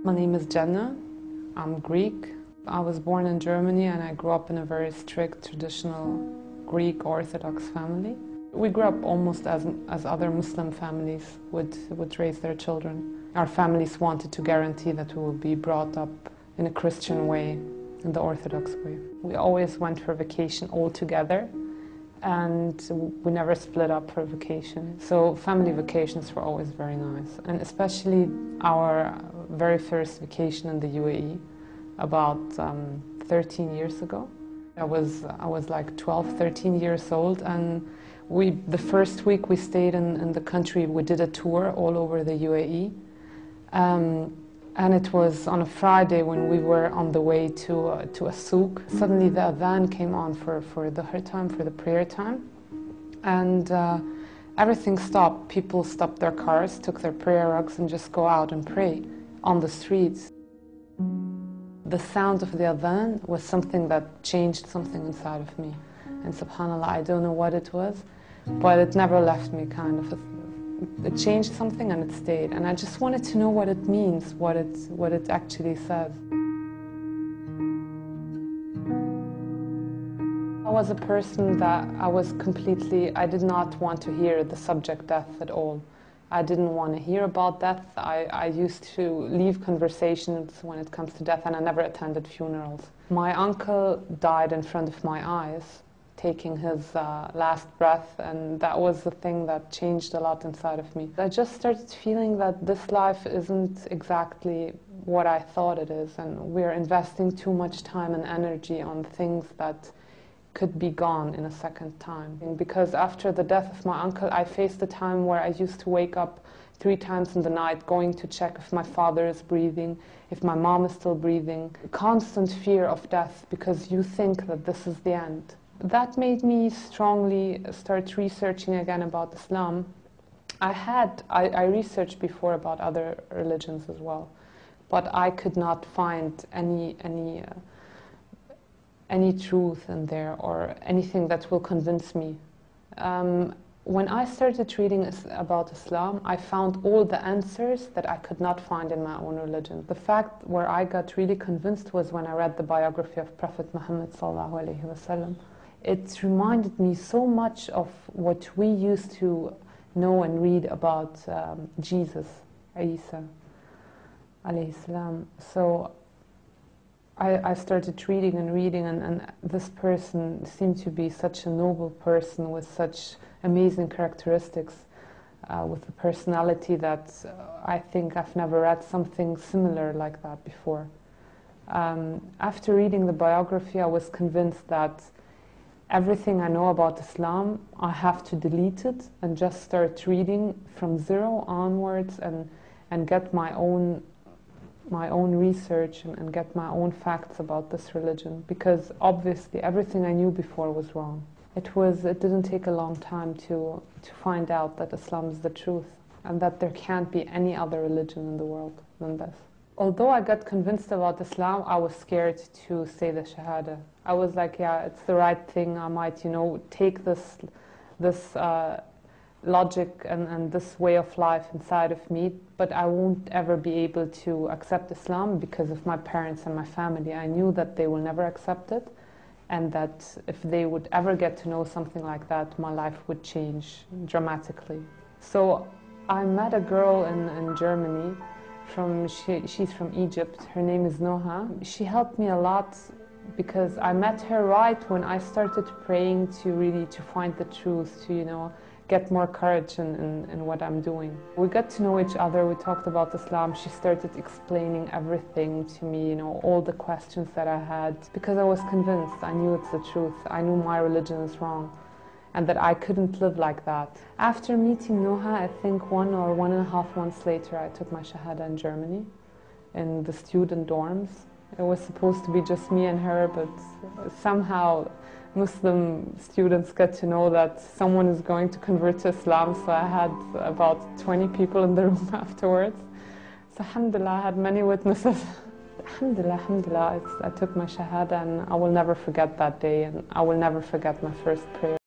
My name is Jenna. I'm Greek. I was born in Germany and I grew up in a very strict, traditional Greek Orthodox family. We grew up almost as other Muslim families would raise their children. Our families wanted to guarantee that we would be brought up in a Christian way, in the Orthodox way. We always went for vacation all together, and we never split up for vacation. So family vacations were always very nice, and especially our very first vacation in the UAE about 13 years ago. I was like 12, 13 years old, and the first week we stayed in the country, we did a tour all over the UAE. And it was on a Friday when we were on the way to a souk. Suddenly the adhan came on for the prayer time. And everything stopped. People stopped their cars, took their prayer rugs and just go out and pray on the streets. The sound of the adhan was something that changed something inside of me. And subhanAllah, I don't know what it was, but it never left me, kind of. It changed something and it stayed. And I just wanted to know what it means, what it actually says. I was a person that I did not want to hear the subject death at all. I didn't want to hear about death. I used to leave conversations when it comes to death, and I never attended funerals. My uncle died in front of my eyes, taking his last breath, and that was the thing that changed a lot inside of me. I just started feeling that this life isn't exactly what I thought it is, and we're investing too much time and energy on things that could be gone in a second time. Because after the death of my uncle, I faced a time where I used to wake up 3 times in the night going to check if my father is breathing, if my mom is still breathing. Constant fear of death because you think that this is the end. That made me strongly start researching again about Islam. I researched before about other religions as well, but I could not find any truth in there or anything that will convince me. When I started reading about Islam, I found all the answers that I could not find in my own religion. The fact where I got really convinced was when I read the biography of Prophet Muhammad sallallahu alaihi wasallam. It reminded me so much of what we used to know and read about Jesus, Isa alayhi salam. So I started reading, and this person seemed to be such a noble person with such amazing characteristics, with a personality that I think I've never read something similar like that before. After reading the biography, I was convinced that everything I know about Islam, I have to delete it and just start reading from zero onwards and get my own research and get my own facts about this religion, because obviously everything I knew before was wrong. It didn't take a long time to find out that Islam is the truth and that there can't be any other religion in the world than this. Although I got convinced about Islam, I was scared to say the Shahada. I was like, yeah, it's the right thing. I might, take this logic and this way of life inside of me, but I won't ever be able to accept Islam because of my parents and my family. I knew that they will never accept it, and that if they would ever get to know something like that, my life would change dramatically. So I met a girl in Germany. She's from Egypt. Her name is Noha. She helped me a lot because I met her right when I started praying to find the truth, to get more courage in what I'm doing. We got to know each other. We talked about Islam. She started explaining everything to me, all the questions that I had, because I was convinced. I knew it's the truth. I knew my religion is wrong and that I couldn't live like that. After meeting Noha, I think 1 or 1.5 months later, I took my Shahada in Germany, in the student dorms. It was supposed to be just me and her, but somehow Muslim students get to know that someone is going to convert to Islam, so I had about 20 people in the room afterwards. So alhamdulillah, I had many witnesses. Alhamdulillah, I took my Shahada, and I will never forget that day, and I will never forget my first prayer.